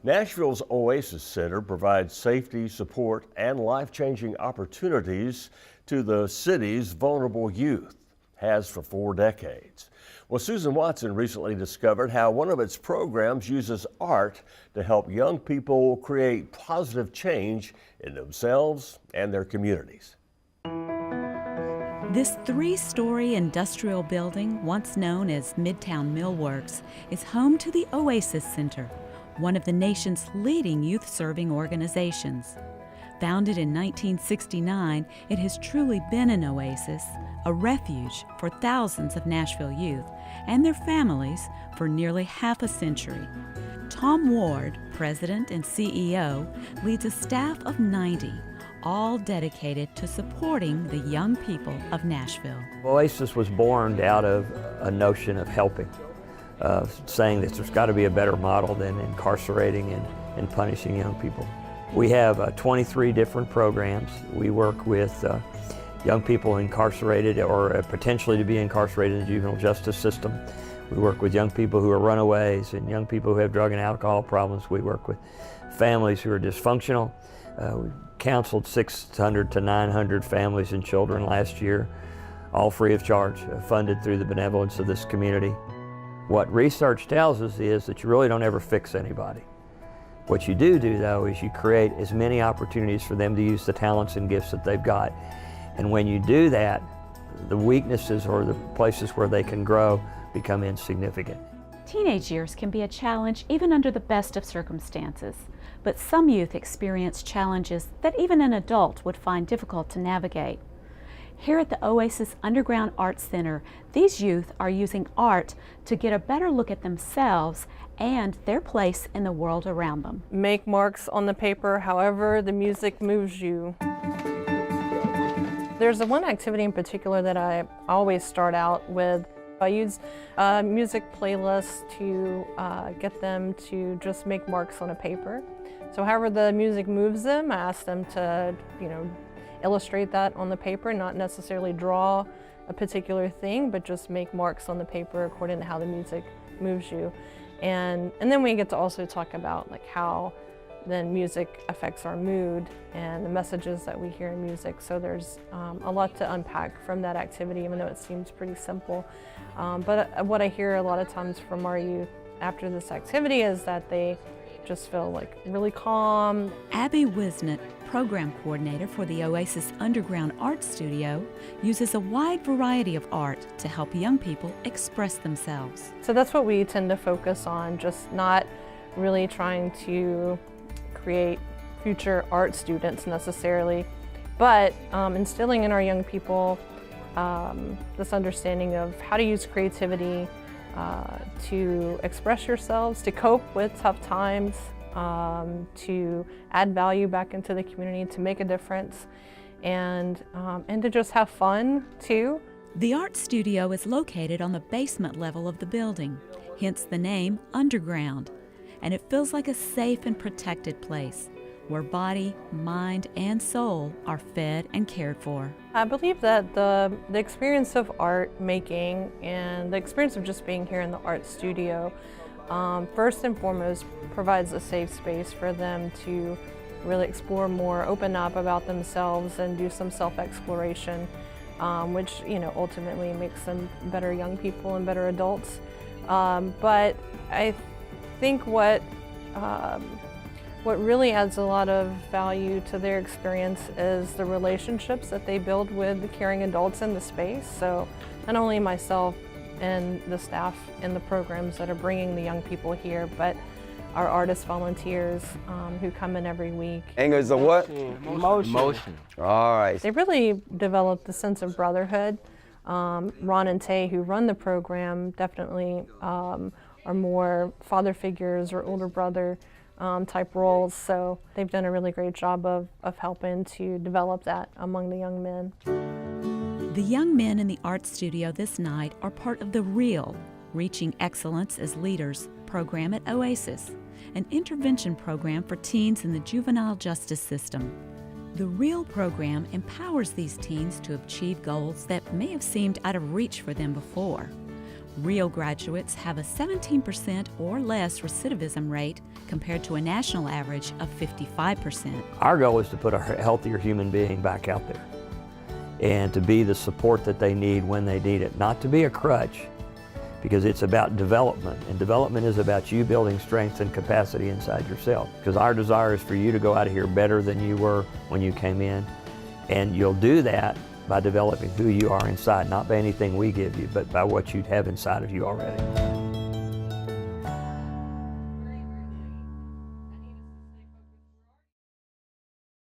Nashville's Oasis Center provides safety, support, and life-changing opportunities to the city's vulnerable youth, has for 4 decades. Well, Susan Watson recently discovered how one of its programs uses art to help young people create positive change in themselves and their communities. This 3-story industrial building, once known as Midtown Millworks, is home to the Oasis Center, one of the nation's leading youth-serving organizations. Founded in 1969, it has truly been an oasis, a refuge for thousands of Nashville youth and their families for nearly half a century. Tom Ward, president and CEO, leads a staff of 90, all dedicated to supporting the young people of Nashville. Oasis was born out of a notion of helping. Saying that there's got to be a better model than incarcerating and punishing young people. We have 23 different programs. We work with young people incarcerated or potentially to be incarcerated in the juvenile justice system. We work with young people who are runaways and young people who have drug and alcohol problems. We work with families who are dysfunctional. We counseled 600 to 900 families and children last year, all free of charge, funded through the benevolence of this community. What research tells us is that you really don't ever fix anybody. What you do though is you create as many opportunities for them to use the talents and gifts that they've got. And when you do that, the weaknesses or the places where they can grow become insignificant. Teenage years can be a challenge even under the best of circumstances, but some youth experience challenges that even an adult would find difficult to navigate. Here at the Oasis Underground Arts Center, these youth are using art to get a better look at themselves and their place in the world around them. Make marks on the paper however the music moves you. There's one activity in particular that I always start out with. I use a music playlist to get them to just make marks on a paper. So however the music moves them, I ask them to, illustrate that on the paper, not necessarily draw a particular thing, but just make marks on the paper according to how the music moves you. And then we get to also talk about like how then music affects our mood and the messages that we hear in music. So there's a lot to unpack from that activity, even though it seems pretty simple. But what I hear a lot of times from our youth after this activity is that they just feel like really calm. Abby Wisnett, program coordinator for the Oasis Underground Art Studio, uses a wide variety of art to help young people express themselves. So that's what we tend to focus on, just not really trying to create future art students necessarily, but instilling in our young people this understanding of how to use creativity to express yourselves, to cope with tough times, to add value back into the community, to make a difference, and to just have fun too. The art studio is located on the basement level of the building, hence the name Underground, and it feels like a safe and protected place where body, mind, and soul are fed and cared for. I believe that the experience of art making and the experience of just being here in the art studio first and foremost provides a safe space for them to really explore more, open up about themselves and do some self-exploration, which ultimately makes them better young people and better adults. But I think what really adds a lot of value to their experience is the relationships that they build with the caring adults in the space. So not only myself and the staff in the programs that are bringing the young people here, but our artist volunteers who come in every week. Anger is a what? Emotion. All right. They really developed a sense of brotherhood. Ron and Tay, who run the program, definitely are more father figures or older brother type roles. So they've done a really great job of helping to develop that among the young men. The young men in the art studio this night are part of the REAL, Reaching Excellence as Leaders program at Oasis, an intervention program for teens in the juvenile justice system. The REAL program empowers these teens to achieve goals that may have seemed out of reach for them before. Rio graduates have a 17% or less recidivism rate compared to a national average of 55%. Our goal is to put a healthier human being back out there and to be the support that they need when they need it, not to be a crutch, because it's about development, and development is about you building strength and capacity inside yourself. Because our desire is for you to go out of here better than you were when you came in, and you'll do that by developing who you are inside, not by anything we give you, but by what you have inside of you already.